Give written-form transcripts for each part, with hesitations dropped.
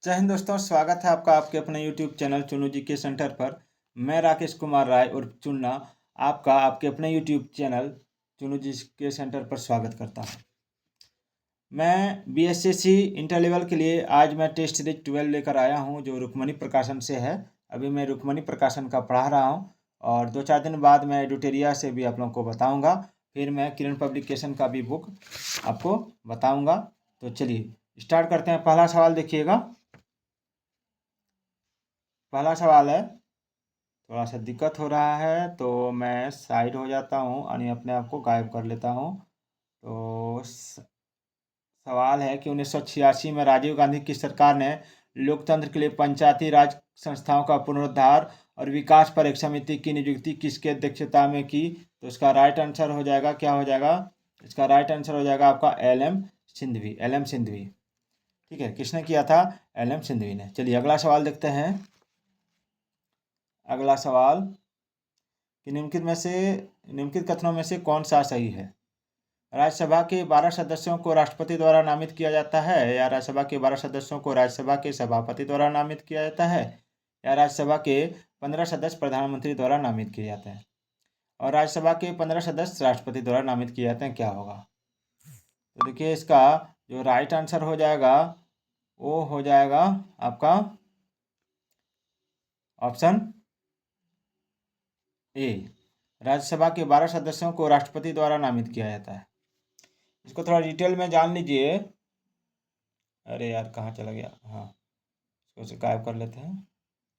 जय हिंद दोस्तों, स्वागत है आपका आपके अपने YouTube चैनल चुनू जी के सेंटर पर। मैं राकेश कुमार राय और चुन्ना आपका आपके अपने YouTube चैनल चुनू जी के सेंटर पर स्वागत करता हूं। मैं BSSC इंटर लेवल के लिए आज मैं टेस्ट सीरीज 12 लेकर आया हूं, जो रुक्मणी प्रकाशन से है। अभी मैं रुक्मणी प्रकाशन का पढ़ा रहा हूं और 2-4 दिन बाद मैं एडुटेरिया से भी आप लोगों को बताऊँगा। फिर मैं किरण पब्लिकेशन का भी बुक आपको बताऊँगा। तो चलिए स्टार्ट करते हैं। पहला सवाल देखिएगा। पहला सवाल है, थोड़ा सा दिक्कत हो रहा है तो मैं साइड हो जाता हूँ यानी अपने आप को गायब कर लेता हूँ। तो सवाल है कि 1986 में राजीव गांधी की सरकार ने लोकतंत्र के लिए पंचायती राज संस्थाओं का पुनरुद्धार और विकास पर एक समिति की नियुक्ति किसके अध्यक्षता में की? तो इसका राइट आंसर हो जाएगा, क्या हो जाएगा? इसका राइट आंसर हो जाएगा आपका LM सिंघवी। LM सिंघवी, ठीक है। किसने किया था? LM सिंघवी ने। चलिए अगला सवाल देखते हैं। अगला सवाल कि निम्नलिखित कथनों में से कौन सा सही है? राज्यसभा के 12 सदस्यों को राष्ट्रपति द्वारा नामित किया जाता है, या राज्यसभा के 12 सदस्यों को राज्यसभा के सभापति द्वारा नामित किया जाता है, या राज्यसभा के 15 सदस्य प्रधानमंत्री द्वारा नामित किए जाते हैं, और राज्यसभा के 15 सदस्य राष्ट्रपति द्वारा नामित किए जाते हैं? क्या होगा? तो देखिए इसका जो राइट आंसर हो जाएगा वो हो जाएगा आपका ऑप्शन ए। राज्यसभा के 12 सदस्यों को राष्ट्रपति द्वारा नामित किया जाता है। इसको थोड़ा डिटेल में जान लीजिए। अरे यार कहाँ चला गया? हाँ, इसको गायब कर लेते हैं।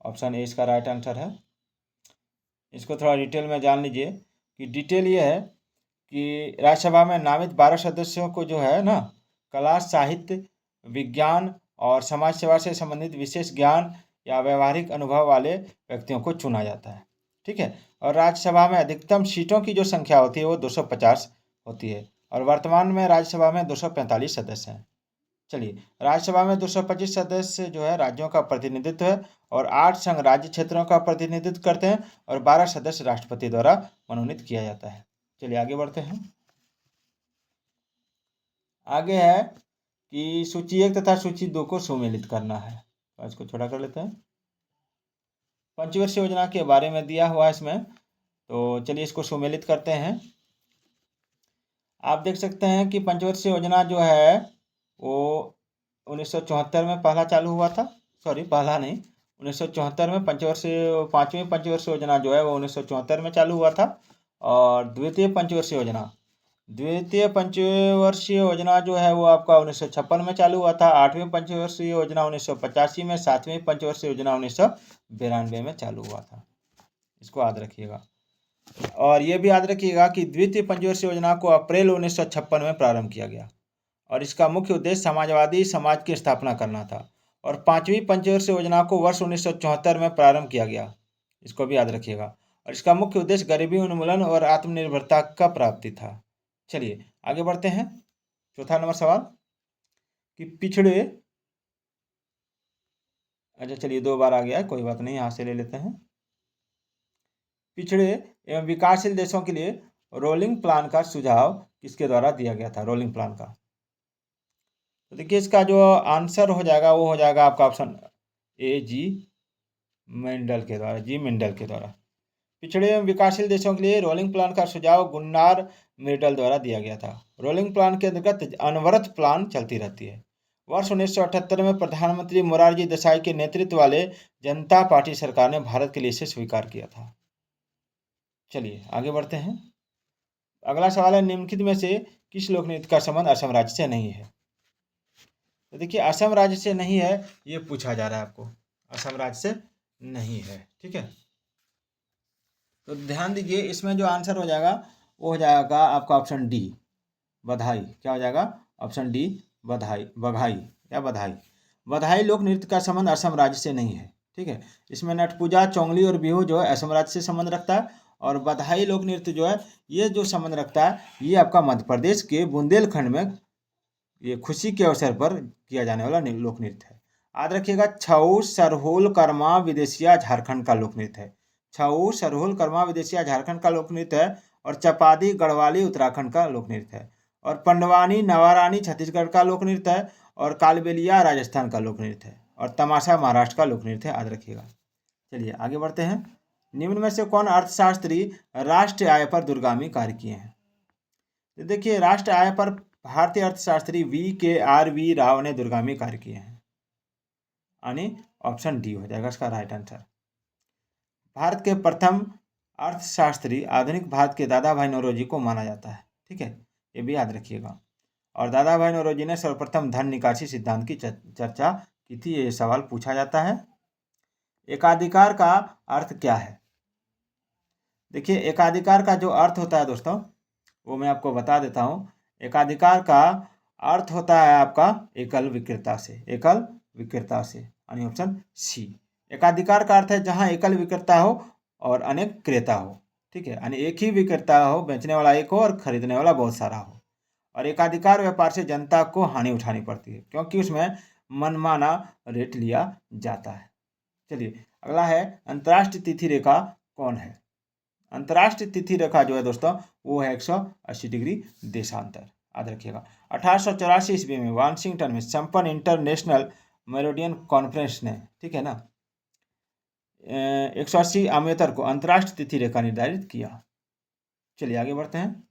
ऑप्शन ए इसका राइट आंसर है। इसको थोड़ा डिटेल में जान लीजिए कि डिटेल ये है कि राज्यसभा में नामित 12 सदस्यों को जो है ना, कला, साहित्य, विज्ञान और समाज सेवा से संबंधित विशेष ज्ञान या व्यवहारिक अनुभव वाले व्यक्तियों को चुना जाता है, ठीक है। और राज्यसभा में अधिकतम सीटों की जो संख्या होती है वो 250 होती है, और वर्तमान में राज्यसभा में 245 सदस्य हैं। चलिए, राज्यसभा में 225 सदस्य जो है राज्यों का प्रतिनिधित्व है, और 8 संघ राज्य क्षेत्रों का प्रतिनिधित्व करते हैं, और 12 सदस्य राष्ट्रपति द्वारा मनोनीत किया जाता है। चलिए आगे बढ़ते हैं। आगे है कि सूची 1 तथा सूची 2 को सुमेलित करना है। तो इसको छोटा कर लेते हैं। पंचवर्षीय योजना के बारे में दिया हुआ है इसमें, तो चलिए इसको सुमेलित करते हैं। आप देख सकते हैं कि पंचवर्षीय योजना जो है वो 1974 में पहला चालू हुआ था। सॉरी, पहला नहीं, 1974 में पाँचवीं पंचवर्षीय योजना जो है वो 1974 में चालू हुआ था। और द्वितीय पंचवर्षीय योजना जो है वो आपका 1956 में चालू हुआ था। 8वीं पंचवर्षीय योजना 1985 में, 7वीं पंचवर्षीय योजना 1992 में चालू हुआ था। इसको याद रखिएगा। और ये भी याद रखिएगा कि द्वितीय पंचवर्षीय योजना को अप्रैल 1956 में प्रारंभ किया गया, और इसका मुख्य उद्देश्य समाजवादी समाज की स्थापना करना था। और 5वीं पंचवर्षीय योजना को वर्ष 1974 में प्रारंभ किया गया, इसको भी याद रखिएगा। और इसका मुख्य उद्देश्य गरीबी उन्मूलन और आत्मनिर्भरता का प्राप्ति था। चलिए आगे बढ़ते हैं। चौथा नंबर सवाल कि पिछड़े, अच्छा चलिए 2 बार आ गया है, कोई बात नहीं, यहाँ से ले लेते हैं। पिछड़े एवं विकासशील देशों के लिए रोलिंग प्लान का सुझाव किसके द्वारा दिया गया था? रोलिंग प्लान का, तो देखिए इसका जो आंसर हो जाएगा वो हो जाएगा आपका ऑप्शन ए, जी मेंडल के द्वारा। पिछड़े एवं विकासशील देशों के लिए रोलिंग प्लान का सुझाव गुन्नार मिर्डल द्वारा दिया गया था। रोलिंग प्लान के अंतर्गत अनवरत प्लान चलती रहती है। वर्ष 1978 में प्रधानमंत्री मोरारजी देसाई के नेतृत्व वाले जनता पार्टी सरकार ने भारत के लिए इसे स्वीकार किया था। चलिए आगे बढ़ते हैं। अगला सवाल है, निम्नलिखित में से किस लोक नृत्य का संबंध असम राज्य से नहीं है? तो देखिए असम राज्य से नहीं है, ये पूछा जा रहा है आपको, असम राज्य से नहीं है, ठीक है। तो ध्यान दीजिए, इसमें जो आंसर हो जाएगा वो हो जाएगा आपका ऑप्शन डी, बधाई। क्या हो जाएगा? ऑप्शन डी, बधाई, बघाई या बधाई। बधाई लोक नृत्य का संबंध असम राज्य से नहीं है, ठीक है। इसमें नट पूजा, चोंगली और बिहू जो है असम राज्य से संबंध रखता है, और बधाई लोक नृत्य जो है ये जो संबंध रखता है ये आपका मध्य प्रदेश के बुंदेलखंड में ये खुशी के अवसर पर किया जाने वाला लोक नृत्य है। याद रखिएगा, छऊ, सरहुल, कर्मा, विदेशिया झारखंड का लोक नृत्य है। छऊ, सरहुल, कर्मा, विदेशिया झारखंड का लोक नृत्य है, और चपादी, गढ़वाली उत्तराखंड का लोक नृत्य है, और पंडवानी, नवारानी छत्तीसगढ़ का लोक नृत्य है, और कालबेलिया राजस्थान का लोक नृत्य है, और तमाशा महाराष्ट्र का लोक नृत्य, याद रखिएगा। चलिए आगे बढ़ते हैं। निम्न में से कौन अर्थशास्त्री राष्ट्रीय आय पर दूरगामी कार्य किए हैं? तो देखिए, राष्ट्रीय आय पर भारतीय अर्थशास्त्री VKR राव ने दूरगामी कार्य किए हैं, यानी ऑप्शन डी हो जाएगा इसका राइट आंसर। भारत के प्रथम अर्थशास्त्री आधुनिक भारत के दादा भाई नौरोजी को माना जाता है, ठीक है, ये भी याद रखिएगा। और दादा भाई नौरोजी ने सर्वप्रथम धन निकासी सिद्धांत की चर्चा की थी, ये सवाल पूछा जाता है। एकाधिकार का अर्थ क्या है? देखिए, एकाधिकार का जो अर्थ होता है दोस्तों, वो मैं आपको बता देता हूँ। एकाधिकार का अर्थ होता है आपका एकल विक्रेता से, एकल विक्रेता से, यानी ऑप्शन सी। एकाधिकार का अर्थ है जहाँ एकल विक्रेता हो और अनेक क्रेता हो, ठीक है, यानी एक ही विक्रेता हो, बेचने वाला एक हो और खरीदने वाला बहुत सारा हो। और एकाधिकार व्यापार से जनता को हानि उठानी पड़ती है, क्योंकि उसमें मनमाना रेट लिया जाता है। चलिए अगला है, अंतर्राष्ट्रीय तिथि रेखा कौन है? अंतर्राष्ट्रीय तिथि रेखा जो है दोस्तों, वो है 180 डिग्री देशांतर, याद रखिएगा। 1884 ईस्वी में वाशिंगटन में संपन्न इंटरनेशनल मेरिडियन कॉन्फ्रेंस ने, ठीक है ना, 180 अमेतर को अंतर्राष्ट्रीय तिथि रेखा निर्धारित किया। चलिए आगे बढ़ते हैं।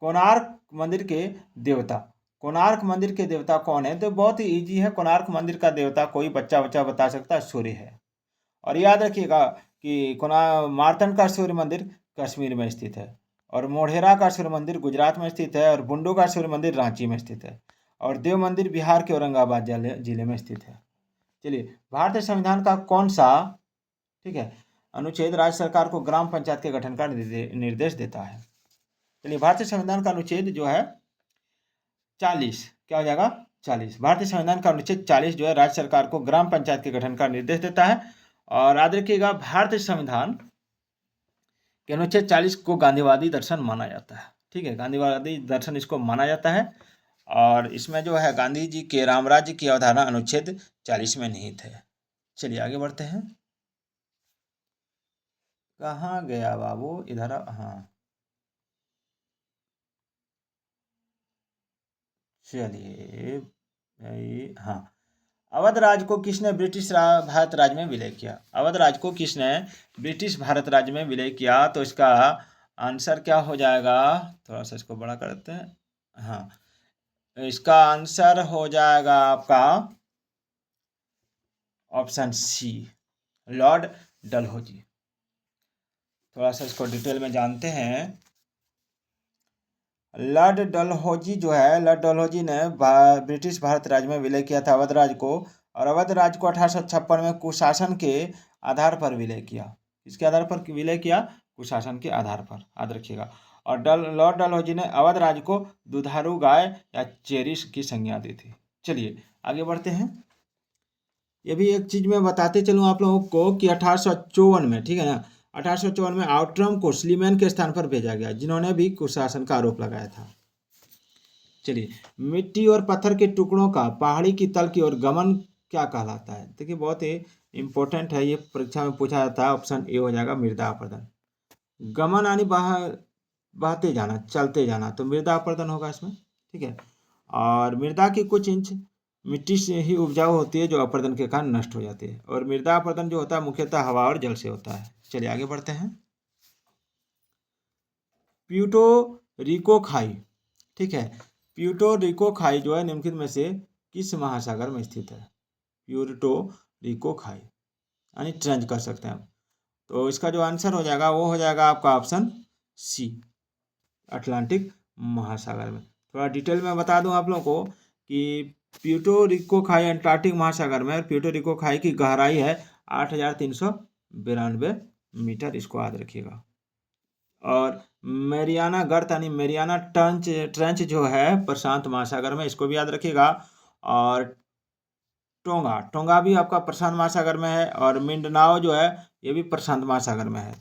कोणार्क मंदिर के देवता, कोणार्क मंदिर के देवता कौन है? तो बहुत ही इजी है। कोणार्क मंदिर का देवता कोई बच्चा बता सकता है, सूर्य है। और याद रखिएगा कि मार्तंड का सूर्य मंदिर कश्मीर में स्थित है, और मोढेरा का सूर्य मंदिर गुजरात में स्थित है, और बुंडू का सूर्य मंदिर रांची में स्थित है, और देव मंदिर बिहार के औरंगाबाद जिले में स्थित है। चलिए, भारतीय संविधान का कौन सा, ठीक है, अनुच्छेद राज्य सरकार को ग्राम पंचायत के गठन का निर्देश देता है? चलिए, भारतीय संविधान का अनुच्छेद जो है 40, क्या हो जाएगा? 40। भारतीय संविधान का अनुच्छेद 40 जो है राज्य सरकार को ग्राम पंचायत के गठन का निर्देश देता है। और याद रखिएगा, भारतीय संविधान के अनुच्छेद 40 को गांधीवादी दर्शन माना जाता है, ठीक है, गांधीवादी दर्शन इसको माना जाता है। और इसमें जो है गांधी जी के रामराज्य की अवधारणा अनुच्छेद 40 में निहित है। चलिए आगे बढ़ते हैं। कहाँ गया बाबू, इधर, हाँ, चलिए, हाँ, अवध राज्य को किसने ब्रिटिश भारत राज्य में विलय किया? अवध राज्य को किसने ब्रिटिश भारत राज्य में विलय किया? तो इसका आंसर क्या हो जाएगा? थोड़ा सा इसको बड़ा करते हैं। हाँ, इसका आंसर हो जाएगा आपका ऑप्शन सी, लॉर्ड डलहौजी। थोड़ा सा इसको डिटेल में जानते हैं। लॉर्ड डलहौजी जो है, लॉर्ड डलहौजी ने ब्रिटिश भारत राज्य में विलय किया था अवध राज्य को, और अवध राज्य को 1856 में कुशासन के आधार पर विलय किया। किसके आधार पर विलय किया? कुशासन के आधार पर, याद रखिएगा। और लॉर्ड डलहौजी ने अवध राज्य को दुधारू गाय या चेरिश की संज्ञा दी थी। चलिए आगे बढ़ते हैं। ये भी एक चीज मैं बताते चलूँ आप लोगों को कि 1854 में, ठीक है ना, 1854 में आउटरम को स्लीमैन के स्थान पर भेजा गया, जिन्होंने भी कुशासन का आरोप लगाया था। चलिए, मिट्टी और पत्थर के टुकड़ों का पहाड़ी की तल की ओर गमन क्या कहलाता है? देखिए, बहुत ही इंपॉर्टेंट है, ये परीक्षा में पूछा जाता है। ऑप्शन ए हो जाएगा मृदा अपरदन। गमन यानी बहते जाना, चलते जाना, तो मृदा अपरदन होगा इसमें, ठीक है। और मृदा की कुछ इंच मिट्टी से ही उपजाऊ होती है, जो अपरदन के कारण नष्ट हो जाती है। और मृदा अपरदन जो होता है मुख्यतः हवा और जल से होता है। चलिए आगे बढ़ते हैं। प्यूर्टो रिको खाई, ठीक है, प्यूर्टो रिको खाई जो है निम्नलिखित में से किस महासागर में स्थित है? प्यूर्टो रिको खाई, यानी ट्रेंच कर सकते हैं आप। तो इसका जो आंसर हो जाएगा वो हो जाएगा आपका ऑप्शन सी, अटलांटिक महासागर में। थोड़ा डिटेल में बता दूं आप लोगों को कि प्यूर्टो रिको खाई अंटार्कटिक महासागर में, और प्यूर्टो रिको खाई की गहराई है 8,392 मीटर, इसको याद रखिएगा। और मेरियाना गर्त यानी मेरियाना ट्रेंच जो है प्रशांत महासागर में, इसको भी याद रखिएगा। और टोंगा भी आपका प्रशांत महासागर में है, और मिंडनाओ जो है ये भी प्रशांत महासागर में है।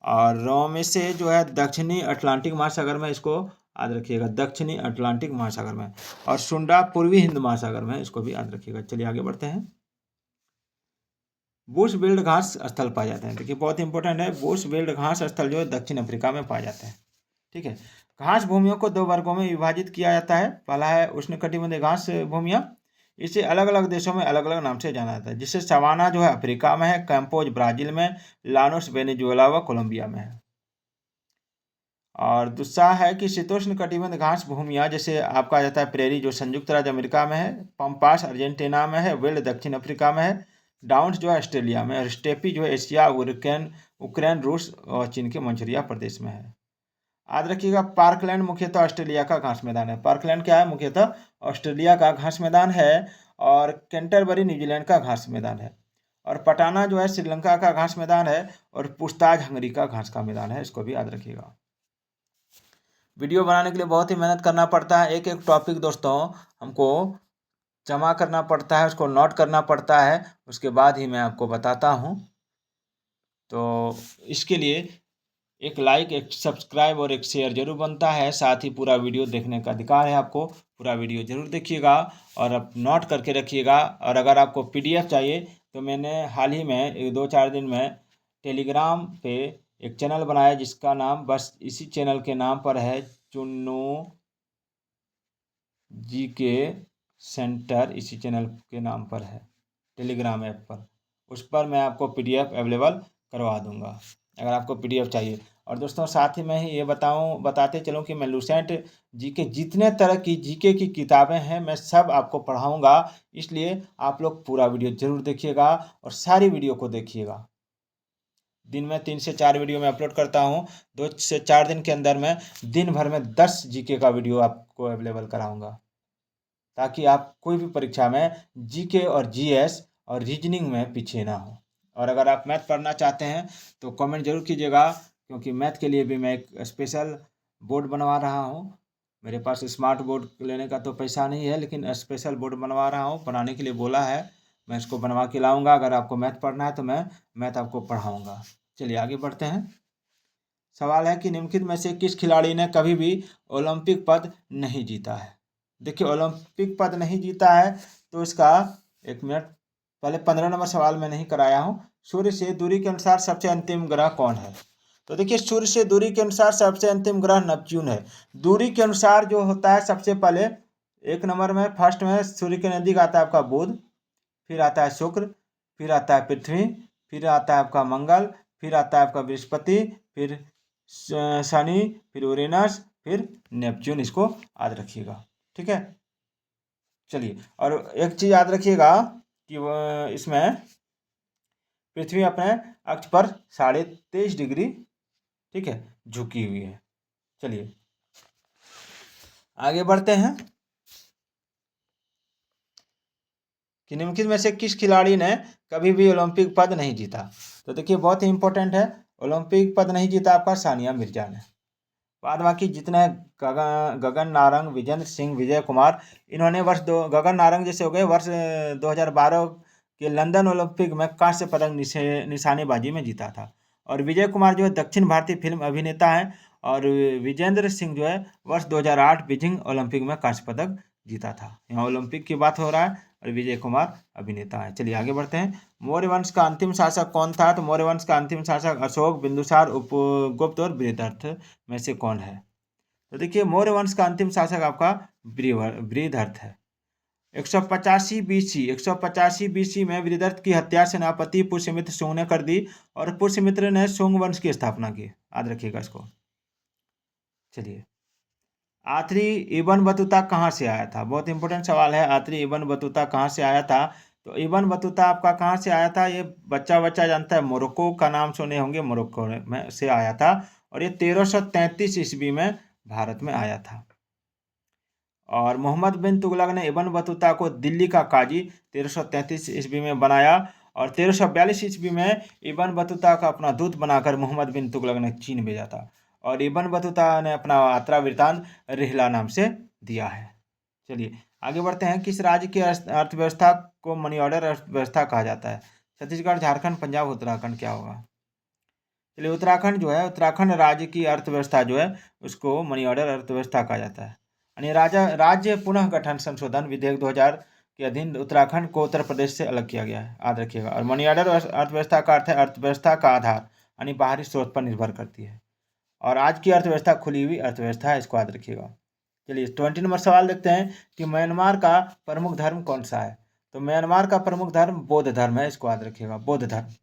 और रोमेसे जो है दक्षिणी अटलांटिक महासागर में, इसको याद रखिएगा, दक्षिणी अटलांटिक महासागर में। और सुंडा पूर्वी हिंद महासागर में, इसको भी याद रखिएगा। चलिए आगे बढ़ते हैं। बुश बेल्ट घास स्थल पाए जाते हैं, देखिए बहुत इंपॉर्टेंट है। बुश बेल्ट घास स्थल जो है दक्षिण अफ्रीका में पाए जाते हैं, ठीक है। घास भूमियों को 2 वर्गों में विभाजित किया जाता है। पहला है उष्णकटिबंधीय घास भूमियाँ, इसे अलग अलग देशों में अलग अलग नाम से जाना जाता है। जिससे सवाना जो है अफ्रीका में है, कैम्पोज ब्राजील में, लानोस वेनेजुएला व कोलंबिया में है। और दूसरा है कि शीतोष्ण कटिबंध घास भूमियाँ, जैसे आपका आ जाता है प्रेरी जो संयुक्त राज्य अमेरिका में है, पंपास अर्जेंटीना में है, वेल्ड दक्षिण अफ्रीका में है, डाउन्स जो है ऑस्ट्रेलिया में, और स्टेपी जो है एशिया, यूक्रेन, रूस और चीन के मंचूरिया प्रदेश में है। याद रखिएगा पार्कलैंड मुख्यतः ऑस्ट्रेलिया का घास मैदान है। पार्कलैंड क्या है? मुख्यतः ऑस्ट्रेलिया का घास मैदान है। और कैंटरबरी न्यूजीलैंड का घास मैदान है। और पटाना जो है श्रीलंका का घास मैदान है। और पुस्ताज हंगरी का घास का मैदान है। इसको भी याद रखिएगा। वीडियो बनाने के लिए बहुत ही मेहनत करना पड़ता है। एक एक टॉपिक दोस्तों हमको जमा करना पड़ता है, उसको नोट करना पड़ता है, उसके बाद ही मैं आपको बताता हूँ। तो इसके लिए एक लाइक, एक सब्सक्राइब और एक शेयर जरूर बनता है। साथ ही पूरा वीडियो देखने का अधिकार है आपको। पूरा वीडियो जरूर देखिएगा और आप नोट करके रखिएगा। और अगर आपको पीडीएफ चाहिए तो मैंने हाल ही में 2-4 दिन में टेलीग्राम पे एक चैनल बनाया जिसका नाम बस इसी चैनल के नाम पर है, चुन्नू जीके सेंटर। इसी चैनल के नाम पर है, टेलीग्राम ऐप पर। उस पर मैं आपको पीडीएफ अवेलेबल करवा दूंगा अगर आपको पीडीएफ चाहिए। और दोस्तों साथ ही मैं ही ये बताते चलूँ कि मैं लूसेंट जीके जितने तरह की जीके की किताबें हैं मैं सब आपको पढ़ाऊंगा। इसलिए आप लोग पूरा वीडियो जरूर देखिएगा और सारी वीडियो को देखिएगा। दिन में 3 से 4 वीडियो मैं अपलोड करता हूँ। 2 से 4 दिन के अंदर में दिन भर में 10 जीके का वीडियो आपको अवेलेबल कराऊंगा, ताकि आप कोई भी परीक्षा में जीके और जीएस और रीजनिंग में पीछे ना हो। और अगर आप मैथ पढ़ना चाहते हैं तो कमेंट जरूर कीजिएगा, क्योंकि मैथ के लिए भी मैं एक स्पेशल बोर्ड बनवा रहा हूँ। मेरे पास स्मार्ट बोर्ड लेने का तो पैसा नहीं है, लेकिन स्पेशल बोर्ड बनवा रहा हूँ। बनाने के लिए बोला है, मैं इसको बनवा के लाऊंगा। अगर आपको मैथ पढ़ना है तो मैं मैथ आपको पढ़ाऊँगा। चलिए आगे बढ़ते हैं। सवाल है कि निम्नलिखित में से किस खिलाड़ी ने कभी भी ओलंपिक पद नहीं जीता है? देखिए ओलंपिक पद नहीं जीता है तो इसका, एक मिनट, पहले 15 नंबर सवाल में नहीं कराया हूँ। सूर्य से दूरी के अनुसार सबसे अंतिम ग्रह कौन है? तो देखिए सूर्य से दूरी के अनुसार सबसे अंतिम ग्रह नेपच्यून है। दूरी के अनुसार जो होता है, सबसे पहले 1 नंबर में फर्स्ट में सूर्य के नज़दीक आता है आपका बुध, फिर आता है शुक्र, फिर आता है पृथ्वी, फिर आता है आपका मंगल, फिर आता है आपका बृहस्पति, फिर शनि, फिर यूरेनस, फिर नेपच्यून। इसको याद रखिएगा, ठीक है। चलिए, और एक चीज़ याद रखिएगा कि इसमें पृथ्वी अपने अक्ष पर 23.5 डिग्री, ठीक है, झुकी हुई है। चलिए आगे बढ़ते हैं कि निम्नलिखित में से किस खिलाड़ी ने कभी भी ओलंपिक पद नहीं जीता? तो देखिए बहुत ही इंपॉर्टेंट है। ओलंपिक पद नहीं जीता आपका सानिया मिर्जा ने। बाद बाकी जितने गगन नारंग, विजेंद्र सिंह, विजय कुमार, इन्होंने गगन नारंग जैसे हो गए वर्ष 2012 के लंदन ओलंपिक में कांस्य पदक निशानेबाजी में जीता था। और विजय कुमार जो है दक्षिण भारतीय फिल्म अभिनेता हैं। और विजेंद्र सिंह जो है वर्ष 2008 बीजिंग ओलंपिक में कांस्य पदक जीता था। यहाँ ओलंपिक की बात हो रहा है और विजय कुमार अभिनेता है। चलिए आगे बढ़ते हैं। मौर्य वंश का अंतिम शासक कौन था? तो मौर्य वंश का अंतिम शासक अशोक, बिंदुसार, उपगुप्त और बृहदर्थ में से कौन है? तो देखिए मौर्य वंश का अंतिम शासक आपका बृहदर्थ है। 185 बीसी में बृहदर्थ की हत्या सेनापति पुष्यमित्र शुंग ने कर दी और पुष्यमित्र ने शुंग वंश की स्थापना की। याद रखिएगा इसको। चलिए, आखिरी इब्न बतूता कहाँ से आया था? बहुत इंपॉर्टेंट सवाल है। आखिरी इब्न बतूता कहाँ से आया था? तो इब्न बतूता आपका कहाँ से आया था? ये बच्चा जानता है, मोरक्को का नाम सुने होंगे, मोरक्को में से आया था। और ये 1333 ईस्वी में भारत में आया था। और मोहम्मद बिन तुगलक ने इब्न बतूता को दिल्ली का काजी 1333 ईस्वी में बनाया। और 1342 ईस्वी में इब्न बतूता का अपना दूत बनाकर मोहम्मद बिन तुगलक ने चीन भेजा था। और इब्न बतूता ने अपना यात्रा वृत्तांत रिहला नाम से दिया है। चलिए आगे बढ़ते हैं। किस राज्य की अर्थव्यवस्था को मनी ऑर्डर अर्थव्यवस्था कहा जाता है? छत्तीसगढ़, झारखंड, पंजाब, उत्तराखंड, क्या होगा? चलिए उत्तराखंड जो है, उत्तराखंड राज्य की अर्थव्यवस्था जो है उसको मनी ऑर्डर अर्थव्यवस्था कहा जाता है। यानी राज्य पुनः गठन संशोधन विधेयक 2000 के अधीन उत्तराखंड को उत्तर प्रदेश से अलग किया गया है। याद रखिएगा। और मनी ऑर्डर अर्थव्यवस्था का अर्थ है अर्थव्यवस्था का आधार यानी बाहरी स्रोत पर निर्भर करती है। और आज की अर्थव्यवस्था खुली हुई अर्थव्यवस्था है, इसको याद रखिएगा। चलिए 20 नंबर सवाल देखते हैं कि म्यांमार का प्रमुख धर्म कौन सा है। तो म्यांमार का प्रमुख धर्म बौद्ध धर्म है, इसको याद रखिएगा, बौद्ध धर्म।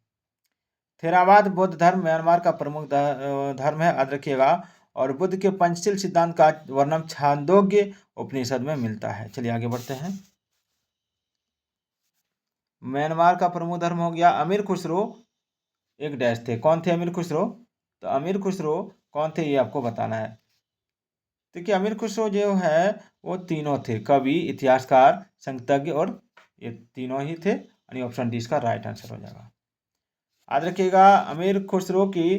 थेरावाद बौद्ध धर्म म्यांमार का प्रमुख धर्म है, याद रखिएगा। और बुद्ध के पंचशील सिद्धांत का वर्णन छांदोग्य उपनिषद में मिलता है। चलिए आगे बढ़ते हैं। म्यांमार का प्रमुख धर्म हो गया। अमीर खुसरो एक डैश थे, कौन थे अमीर खुसरो? तो अमीर खुसरो कौन थे ये आपको बताना है। देखिए अमीर खुसरो जो है वो तीनों थे, कवि, इतिहासकार, संगीतज्ञ, और ये तीनों ही थे। यानी ऑप्शन डी इसका राइट आंसर हो जाएगा। याद रखिएगा अमीर खुसरो की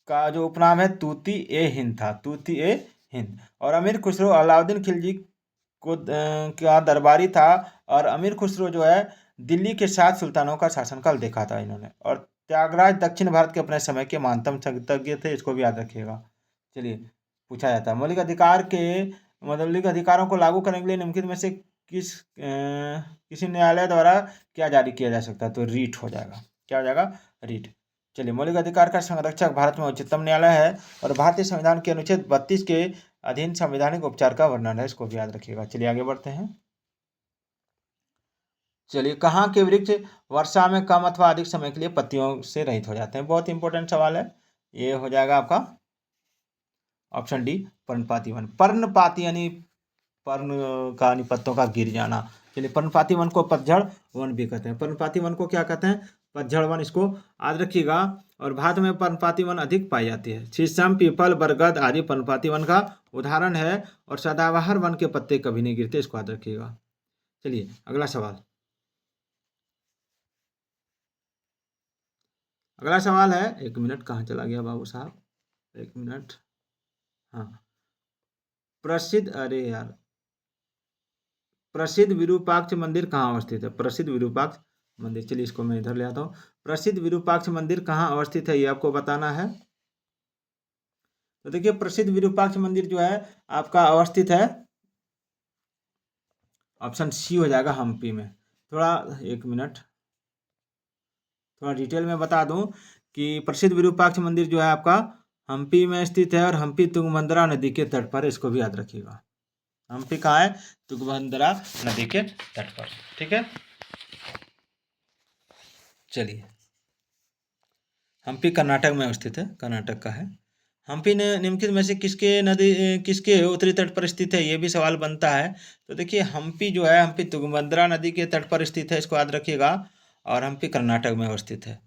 का जो उपनाम है तूती ए हिंद था, तूती ए हिंद। और अमीर खुसरो अलाउद्दीन खिलजी को का दरबारी था। और अमीर खुसरो जो है दिल्ली के 7 सुल्तानों का शासनकाल देखा था इन्होंने। और त्यागराज दक्षिण भारत के अपने समय के महानतम संगीतज्ञ थे, इसको भी याद रखिएगा। चलिए पूछा जाता है मौलिक अधिकारों को लागू करने के लिए निम्नलिखित में से किसी न्यायालय द्वारा क्या जारी किया जा सकता है? तो रीट हो जाएगा। क्या हो जाएगा? रीट। चलिए मौलिक अधिकार का संरक्षक भारत में उच्चतम न्यायालय है और भारतीय संविधान के अनुच्छेद 32 के अधीन संवैधानिक उपचार का वर्णन है, इसको भी याद रखिएगा। चलिए आगे बढ़ते हैं। चलिए कहाँ के वृक्ष वर्षा में कम अथवा अधिक समय के लिए पत्तियों से रहित हो जाते हैं? बहुत इंपॉर्टेंट सवाल है, ये हो जाएगा आपका ऑप्शन डी पर्णपाती वन। पर्णपाती यानी पर्ण का यानी पत्तों का गिर जाना। चलिए पर्णपाती वन को पतझड़ वन भी कहते हैं। पर्णपाती वन को क्या कहते हैं? पतझड़ वन, इसको याद रखिएगा। और भारत में पर्णपाती वन अधिक पाई जाती है। शीशम, पीपल, बरगद आदि पर्णपाती वन का उदाहरण है। और सदाबहार वन के पत्ते कभी नहीं गिरते, इसको याद रखिएगा। चलिए अगला सवाल। अगला सवाल है, एक मिनट कहाँ चला गया बाबू साहब, एक मिनट। हाँ, प्रसिद्ध विरूपाक्ष मंदिर कहाँ अवस्थित है? प्रसिद्ध विरूपाक्ष मंदिर, चलिए इसको मैं इधर ले आता हूँ। प्रसिद्ध विरूपाक्ष मंदिर कहाँ अवस्थित है ये आपको बताना है। तो देखिए प्रसिद्ध विरूपाक्ष मंदिर जो है आपका अवस्थित है, ऑप्शन सी हो जाएगा, हम्पी में। थोड़ा एक मिनट, थोड़ा डिटेल में बता दूं कि प्रसिद्ध विरूपाक्ष मंदिर जो है आपका हम्पी में स्थित है। और हम्पी तुंगभद्रा नदी के तट पर, इसको भी याद रखिएगा। हम्पी कहाँ है? तुंगभद्रा नदी के तट पर, ठीक है। चलिए हम्पी कर्नाटक में स्थित है, कर्नाटक का है। हम्पी ने निम्नलिखित में से किसके उत्तरी तट पर स्थित है, ये भी सवाल बनता है। तो देखिए हम्पी जो है, हम्पी तुंगभद्रा नदी के तट पर स्थित है, इसको याद रखिएगा। और हम्पी कर्नाटक में अवस्थित है।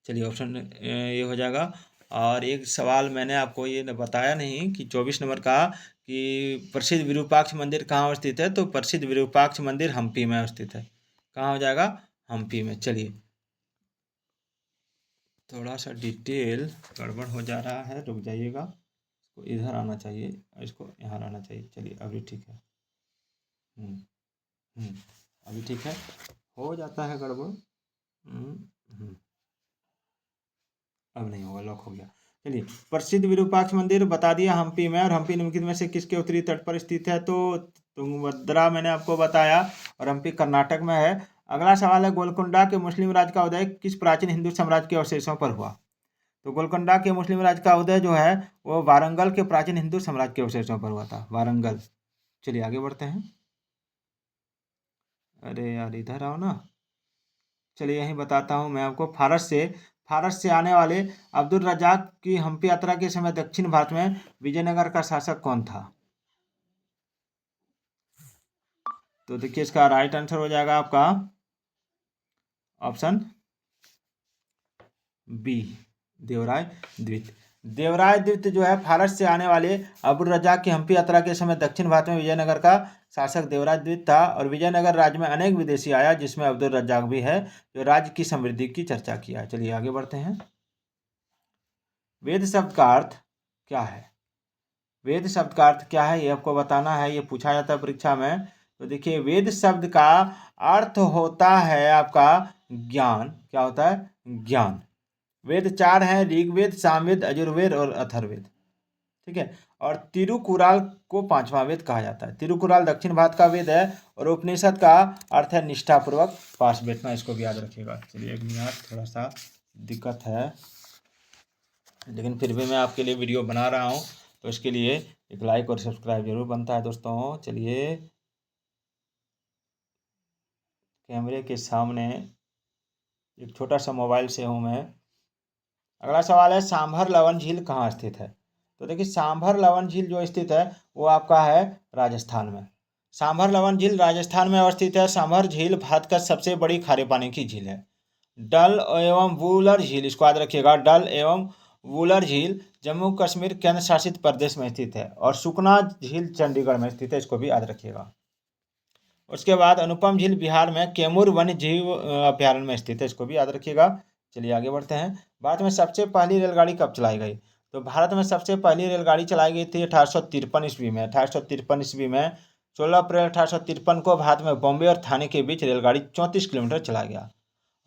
चलिए ऑप्शन ये हो जाएगा। और एक सवाल मैंने आपको ये बताया नहीं कि 24 नंबर का कि प्रसिद्ध विरूपाक्ष मंदिर कहाँ अवस्थित है। तो प्रसिद्ध विरूपाक्ष मंदिर हम्पी में अवस्थित है। कहाँ हो जाएगा? हम्पी में। चलिए थोड़ा सा डिटेल गड़बड़ हो जा रहा है, रुक जाइएगा। इसको इधर आना चाहिए, इसको यहाँ आना चाहिए। चलिए अभी ठीक है। हम्म हम्म, अभी ठीक है, हो जाता है गड़बड़। अब नहीं होगा, लॉक हो गया। चलिए प्रसिद्ध विरूपाक्ष मंदिर बता दिया हम्पी में। और हम्पी निम्नलिखित में से किसके उत्तरी तट पर स्थित है? तो तुंगभद्रा मैंने आपको बताया। और हम्पी कर्नाटक में है। अगला सवाल है, गोलकुंडा के मुस्लिम राज का उदय किस प्राचीन हिंदू साम्राज्य के अवशेषों पर हुआ? तो गोलकुंडा के मुस्लिम राज का उदय जो है वो वारंगल के प्राचीन हिंदू साम्राज्य के अवशेषों पर हुआ था, वारंगल। चलिए आगे बढ़ते हैं। अरे यार इधर आओ ना। चलिए यहीं बताता हूँ मैं आपको। फारस से आने वाले अब्दुल रजाक की हम्पी यात्रा के समय दक्षिण भारत में विजयनगर का शासक कौन था? तो देखिए इसका राइट आंसर हो जाएगा आपका ऑप्शन बी, देवराय द्वितीय। देवराय द्वितीय जो है फारस से आने वाले अब्दुल रजाक की हम्पी यात्रा के समय दक्षिण भारत में विजयनगर का शासक देवराय द्वितीय था। और विजयनगर राज्य में अनेक विदेशी आया, जिसमें अब्दुल रजाक भी है, जो राज्य की समृद्धि की चर्चा किया है। चलिए आगे बढ़ते हैं। वेद शब्द का अर्थ क्या है? वेद शब्द का अर्थ क्या है ये आपको बताना है, ये पूछा जाता है परीक्षा में। तो देखिए वेद शब्द का अर्थ होता है आपका ज्ञान। क्या होता है? ज्ञान। वेद 4 हैं, ऋग्वेद, सामवेद, यजुर्वेद और अथर्ववेद, ठीक है। और तिरुकुराल को 5वां वेद कहा जाता है। तिरुकुराल दक्षिण भारत का वेद है। और उपनिषद का अर्थ है निष्ठापूर्वक पास बैठना, इसको भी याद रखिएगा। चलिए एक मिनट, थोड़ा सा दिक्कत है, लेकिन फिर भी मैं आपके लिए वीडियो बना रहा हूँ, तो इसके लिए एक लाइक और सब्सक्राइब जरूर बनता है दोस्तों। चलिए कैमरे के सामने एक छोटा सा मोबाइल से हूँ मैं। अगला सवाल है सांभर लवन झील कहाँ स्थित है। तो देखिए सांभर लवन झील जो स्थित है वो आपका है राजस्थान में। सांभर लवन झील राजस्थान में अवस्थित है। सांभर झील भारत का सबसे बड़ी खारे पानी की झील है। डल एवं वुलर झील, इसको याद रखिएगा, डल एवं वुलर झील जम्मू कश्मीर केंद्र शासित प्रदेश में स्थित है। और सुकना झील चंडीगढ़ में स्थित है, इसको भी याद रखिएगा। उसके बाद अनुपम झील बिहार में कैमूर वन्य जीव अभ्यारण्य में स्थित है, इसको भी याद रखिएगा। चलिए आगे बढ़ते हैं। भारत में सबसे पहली रेलगाड़ी कब चलाई गई। तो भारत में सबसे पहली रेलगाड़ी चलाई गई थी 1853 ईस्वी में। 1853 ईस्वी में 16 अप्रैल 1853 को भारत में बॉम्बे और थाने के बीच रेलगाड़ी 34 किलोमीटर चला गया।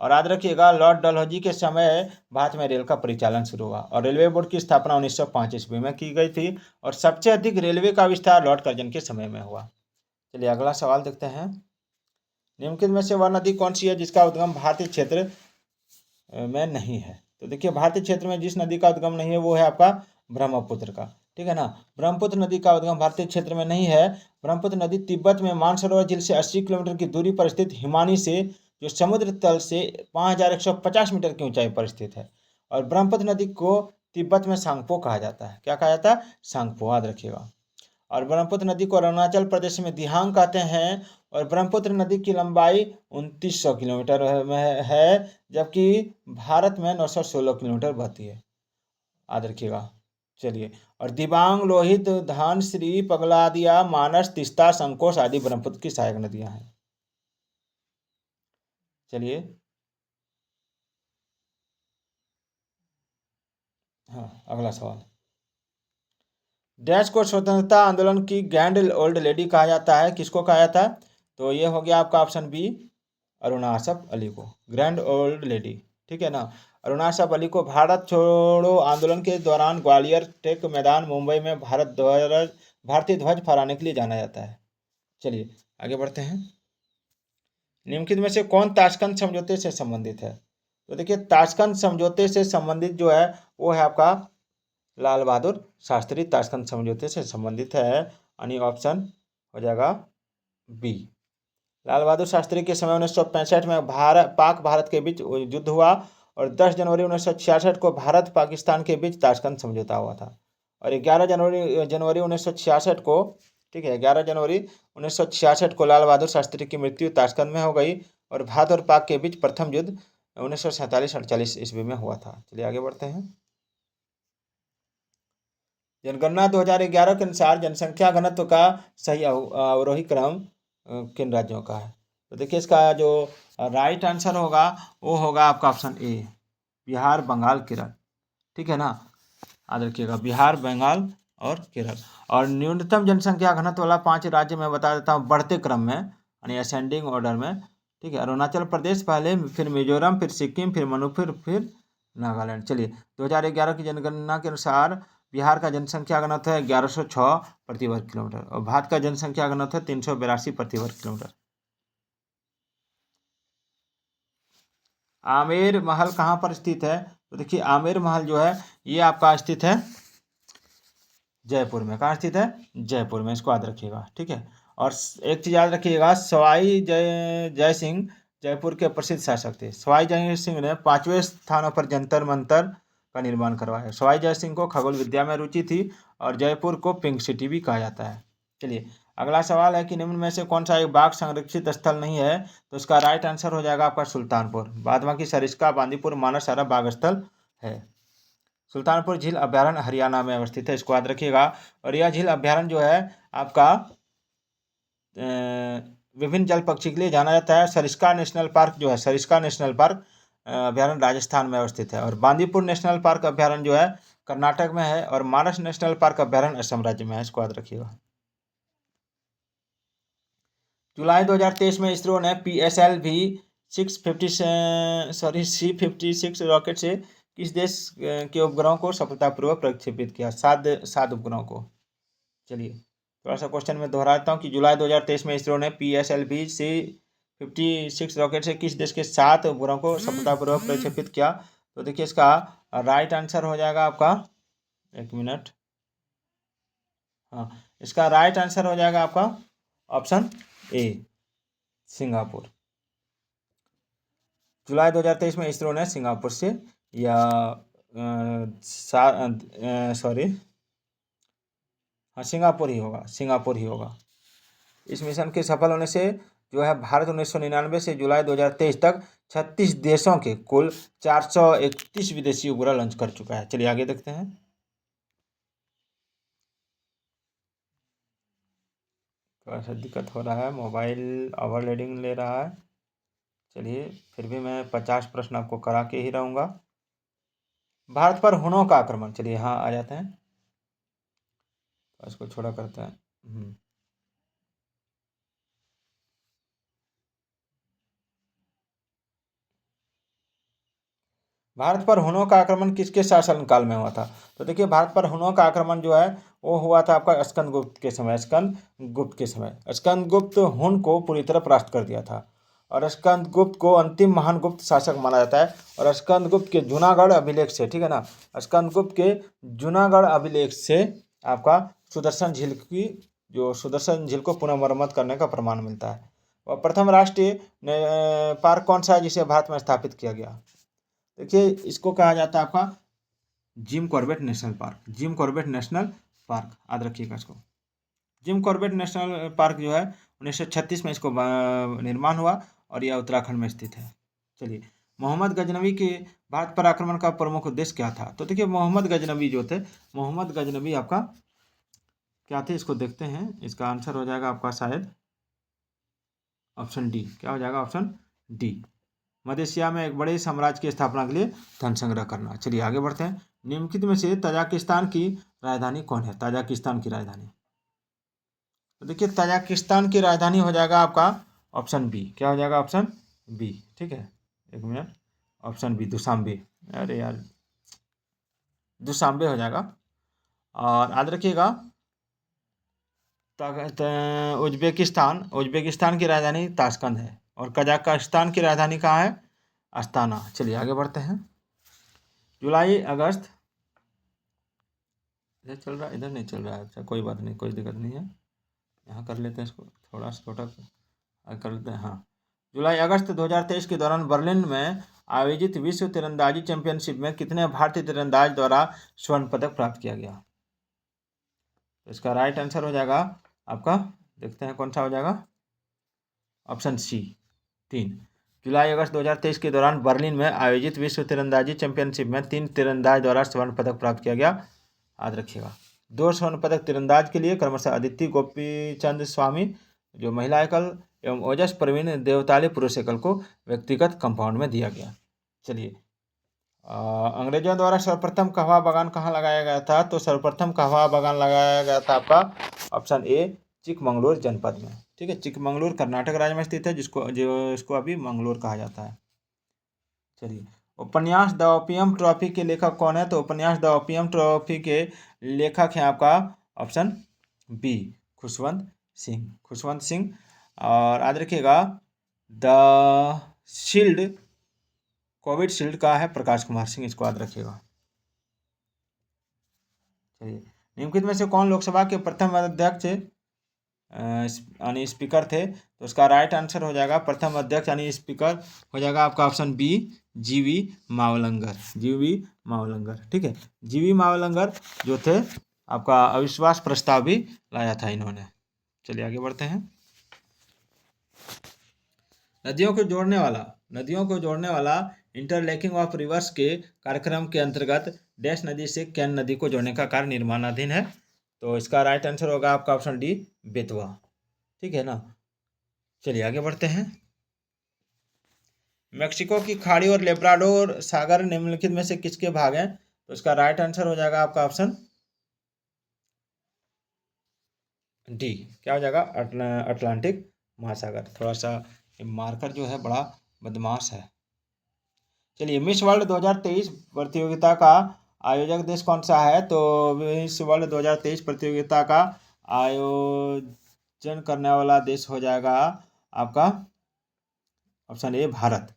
और याद रखिएगा लॉर्ड डलहौजी के समय भारत में रेल का परिचालन शुरू हुआ। और रेलवे बोर्ड की स्थापना 1905 ईस्वी में की गई थी। और सबसे अधिक रेलवे का विस्तार लॉर्ड कर्जन के समय में हुआ। चलिए अगला सवाल देखते हैं। निम्नलिखित में से वह नदी कौन सी है जिसका उद्गम भारतीय क्षेत्र में नहीं है। तो देखिए भारतीय क्षेत्र में जिस नदी का उद्गम नहीं है वो है आपका ब्रह्मपुत्र का, ठीक है ना। ब्रह्मपुत्र नदी का उद्गम भारतीय क्षेत्र में नहीं है। ब्रह्मपुत्र नदी तिब्बत में मानसरोवर झील से 80 किलोमीटर की दूरी पर स्थित हिमानी से, जो समुद्र तल से 5150 मीटर की ऊंचाई पर स्थित है। और ब्रह्मपुत्र नदी को तिब्बत में सांगपो कहा जाता है। क्या कहा जाता है? सांगपो, याद रखिएगा। और ब्रह्मपुत्र नदी को अरुणाचल प्रदेश में दिहांग कहते हैं। और ब्रह्मपुत्र नदी की लंबाई 2900 किलोमीटर में है, जबकि भारत में 916 किलोमीटर बहती है, याद रखिएगा। चलिए, और दिबांग, लोहित, धनश्री, पगलादिया, मानस, तीस्ता, संकोश आदि ब्रह्मपुत्र की सहायक नदियां हैं। चलिए हाँ अगला सवाल। डैश को स्वतंत्रता आंदोलन की ग्रैंड ओल्ड लेडी कहा जाता है, किसको कहा जाता है? तो ये हो गया आपका ऑप्शन बी, अरुणा आसफ अली को, ग्रैंड ओल्ड लेडी, ठीक है ना। अरुणा आसफ अली को भारत छोड़ो आंदोलन के दौरान ग्वालियर टेक मैदान मुंबई में भारतीय ध्वज फहराने के लिए जाना जाता है। चलिए आगे बढ़ते हैं। निम्नलिखित में से कौन ताशकंद समझौते से संबंधित है। तो देखिए ताशकंद समझौते से संबंधित जो है वो है आपका लाल बहादुर शास्त्री ताशकंद समझौते से संबंधित है, यानी ऑप्शन हो जाएगा बी। लाल बहादुर शास्त्री के समय 1965 में पाक भारत के बीच युद्ध हुआ। और 10 जनवरी 1966 को भारत पाकिस्तान के बीच ताशकंद समझौता हुआ था। और 11 जनवरी 1966 को, ठीक है, 11 जनवरी 1966 को लाल बहादुर शास्त्री की मृत्यु ताशकंद में हो गई। और भारत और पाक के बीच प्रथम युद्ध 1947-48 ईस्वी में हुआ था। चलिए आगे बढ़ते हैं। जनगणना 2011 के अनुसार जनसंख्या घनत्व का सही अवरोही क्रम किन राज्यों का है। तो देखिए इसका जो राइट आंसर होगा वो होगा आपका ऑप्शन ए, बिहार, बंगाल, केरल, ठीक है ना। याद रखिएगा बिहार, बंगाल और केरल। और न्यूनतम जनसंख्या घनत्व वाला 5 राज्य मैं बता देता हूँ बढ़ते क्रम में, यानी असेंडिंग ऑर्डर में, ठीक है। अरुणाचल प्रदेश पहले, फिर मिजोरम, फिर सिक्किम, फिर मणिपुर, फिर नागालैंड। चलिए 2011 की जनगणना के अनुसार बिहार का जनसंख्या घनत्व है 1106 प्रति वर्ग किलोमीटर। और भारत का जनसंख्या घनत्व है 382 प्रति वर्ग किलोमीटर। आमेर महल कहाँ पर स्थित है। तो देखिए आमेर महल जो है ये आपका स्थित है जयपुर में। कहाँ स्थित है? जयपुर में, इसको याद रखिएगा, ठीक है। और एक चीज़ याद रखिएगा, सवाई जय सिंह जयपुर के प्रसिद्ध शासक थे। सवाई जय सिंह ने 5वें स्थानों पर जंतर मंतर का निर्माण करवाया। सवाई जय सिंह को खगोल विद्या में रुचि थी। और जयपुर को पिंक सिटी भी कहा जाता है। चलिए अगला सवाल है कि निम्न में से कौन सा एक बाघ संरक्षित स्थल नहीं है। तो इसका राइट आंसर हो जाएगा आपका सुल्तानपुर। बाद बाकी सरिस्का, बांदीपुर, मानस सारा बाघ स्थल है। सुल्तानपुर झील अभ्यारण्य हरियाणा में अवस्थित है, इसको याद रखिएगा। और यह झील अभ्यारण्य जो है आपका विभिन्न जल पक्षी के लिए जाना जाता है। सरिस्का नेशनल पार्क जो है, सरिस्का नेशनल पार्क अभ्यारण्य राजस्थान में अवस्थित है। और बांदीपुर नेशनल पार्क अभ्यारण्य जो है कर्नाटक में है। और मानस नेशनल पार्क अभ्यारण्य असम राज्य में है, इसको याद रखिएगा। जुलाई 2023 में इसरो ने PSLV 656 रॉकेट से किस देश के उपग्रहों को सफलतापूर्वक प्रक्षेपित किया। सात उपग्रहों को। चलिए थोड़ा सा क्वेश्चन में दोहराता हूँ कि जुलाई 2023 में इसरो ने PSLV 56 रॉकेट से किस देश के 7 उपग्रहों को सफलतापूर्वक प्रक्षेपित किया। तो देखिए इसका राइट आंसर हो जाएगा आपका, एक मिनट, हाँ, इसका राइट आंसर हो जाएगा आपका ऑप्शन ए, सिंगापुर। जुलाई 2023 में इसरो ने सिंगापुर से या सॉरी, हाँ सिंगापुर ही होगा, सिंगापुर ही होगा। इस मिशन के सफल होने से जो है भारत 1999 से जुलाई 2023 तक 36 देशों के कुल 431 विदेशी उपग्रह लॉन्च कर चुका है। चलिए आगे देखते हैं। थोड़ा सा दिक्कत हो रहा है, मोबाइल ओवरलोडिंग ले रहा है। चलिए फिर भी मैं 50 प्रश्न आपको करा के ही रहूँगा। भारत पर हुनों का आक्रमण, चलिए हाँ आ जाते हैं, तो इसको छोड़ा करते हैं। भारत पर हुनों का आक्रमण किसके शासनकाल में हुआ था? तो देखिए भारत पर हुनों का आक्रमण जो है वो हुआ था आपका स्कंदगुप्त के समय। स्कंदगुप्त के समय स्कंदगुप्त हुन को पूरी तरह परास्त कर दिया था और स्कंदगुप्त को अंतिम महान गुप्त शासक माना जाता है। और स्कंदगुप्त के जूनागढ़ अभिलेख से, ठीक है ना, स्कंदगुप्त के जूनागढ़ अभिलेख से आपका सुदर्शन झील की, जो सुदर्शन झील को पुनः मरम्मत करने का प्रमाण मिलता है। और प्रथम राष्ट्रीय पार्क कौन सा है जिसे भारत में स्थापित किया गया? देखिए इसको कहा जाता है आपका Jim Corbett national park. Jim Corbett national park याद रखिएगा इसको। जिम कॉर्बेट नेशनल पार्क जो है 1936 में इसको निर्माण हुआ और यह उत्तराखंड में स्थित है। चलिए, मोहम्मद गजनवी के भारत पर आक्रमण का प्रमुख उद्देश्य क्या था? तो देखिए मोहम्मद गजनवी जो थे, मोहम्मद गजनवी आपका क्या थे, इसको देखते हैं। इसका आंसर हो जाएगा आपका शायद ऑप्शन डी। क्या हो जाएगा? ऑप्शन डी, मध्य एशिया में एक बड़े साम्राज्य की स्थापना के लिए धन संग्रह करना। चलिए आगे बढ़ते हैं। निम्नलिखित में से तजाकिस्तान की राजधानी कौन है? तजाकिस्तान की राजधानी, तो देखिए तजाकिस्तान की राजधानी हो जाएगा आपका ऑप्शन बी। क्या हो जाएगा? ऑप्शन बी, ठीक है, एक मिनट, ऑप्शन बी दुशांबे। अरे यार, दुशांबे हो जाएगा। और याद रखिएगा उज्बेकिस्तान की राजधानी ताशकंद है और कजाकिस्तान की राजधानी कहाँ है? अस्ताना। चलिए आगे बढ़ते हैं। जुलाई अगस्त, इधर चल रहा है, इधर नहीं चल रहा है। अच्छा कोई बात नहीं, कोई दिक्कत नहीं है, यहाँ कर लेते हैं इसको, थोड़ा सा छोटा कर लेते हैं। हाँ, जुलाई अगस्त 2023 के दौरान बर्लिन में आयोजित विश्व तीरंदाजी चैंपियनशिप में कितने भारतीय तीरंदाज द्वारा स्वर्ण पदक प्राप्त किया गया? तो इसका राइट आंसर हो जाएगा आपका, देखते हैं कौन सा हो जाएगा, ऑप्शन सी, 3। जुलाई अगस्त 2023 के दौरान बर्लिन में आयोजित विश्व तीरंदाजी चैंपियनशिप में 3 तीरंदाज द्वारा स्वर्ण पदक प्राप्त किया गया। याद रखिएगा 2 स्वर्ण पदक तीरंदाज के लिए क्रमशः अदिति गोपीचंद स्वामी जो महिला एकल एवं ओजस प्रवीण देवताली पुरुष एकल को व्यक्तिगत कंपाउंड में दिया गया। चलिए, अंग्रेजों द्वारा सर्वप्रथम कहवा बागान कहाँ लगाया गया था? तो सर्वप्रथम कहवा बागान लगाया गया था आपका ऑप्शन ए, चिकमंगलूर जनपद में। ठीक है, चिकमंगलूर कर्नाटक राज्य में स्थित है, जिसको अभी मंगलोर कहा जाता है। चलिए, उपन्यास द ओपियम ट्रॉफी के लेखक कौन है? तो उपन्यास द ओपियम ट्रॉफी के लेखक हैं आपका ऑप्शन बी, खुशवंत सिंह। खुशवंत सिंह। और याद रखिएगा द शील्ड, कोविड शील्ड का है प्रकाश कुमार सिंह, इसको याद रखिएगा। चलिए, निम्नलिखित में से कौन लोकसभा के प्रथम अध्यक्ष यानी स्पीकर थे? तो उसका राइट आंसर हो जाएगा प्रथम अध्यक्ष यानी स्पीकर हो जाएगा आपका ऑप्शन बी, जीवी मावलंकर। जीवी मावलंकर, ठीक है, जीवी मावलंकर जो थे आपका अविश्वास प्रस्ताव भी लाया था इन्होंने। चलिए आगे बढ़ते हैं। नदियों को जोड़ने वाला इंटरलेकिंग ऑफ रिवर्स के कार्यक्रम के अंतर्गत डैश नदी से कैन नदी को जोड़ने का कार्य निर्माणाधीन है। तो इसका राइट आंसर होगा आपका ऑप्शन डी, बेतवा। ठीक है ना। चलिए आगे बढ़ते हैं। मेक्सिको की खाड़ी और लेब्राडोर सागर निम्नलिखित में से किसके भाग हैं? तो इसका राइट आंसर हो जाएगा आपका ऑप्शन डी। क्या हो जाएगा? अटलांटिक महासागर। थोड़ा सा मार्कर जो है बड़ा बदमाश है। चलिए, मिस वर्ल्ड 2023 प्रतियोगिता का आयोजक देश कौन सा है? तो मिस वर्ल्ड 2023 प्रतियोगिता का आयोजन करने वाला देश हो जाएगा आपका ऑप्शन ए, भारत।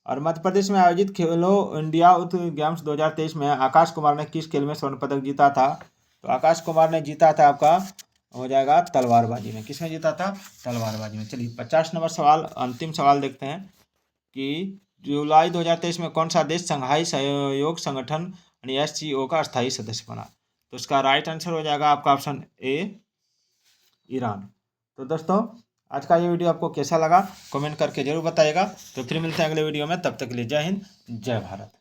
और मध्य प्रदेश में आयोजित खेलो इंडिया यूथ गेम्स 2023 में आकाश कुमार ने किस खेल में स्वर्ण पदक जीता था? तो आकाश कुमार ने जीता था, आपका हो जाएगा तलवारबाजी में। किसमें जीता था? तलवारबाजी में। चलिए 50 नंबर सवाल, अंतिम सवाल देखते हैं कि जुलाई 2023 में कौन सा देश संघाई सहयोग संगठन यानी SCO का स्थायी सदस्य बना? तो इसका राइट आंसर हो जाएगा आपका ऑप्शन ए, ईरान। तो दोस्तों आज का ये वीडियो आपको कैसा लगा कमेंट करके जरूर बताइएगा। तो फिर मिलते हैं अगले वीडियो में, तब तक के लिए जय हिंद, जय भारत।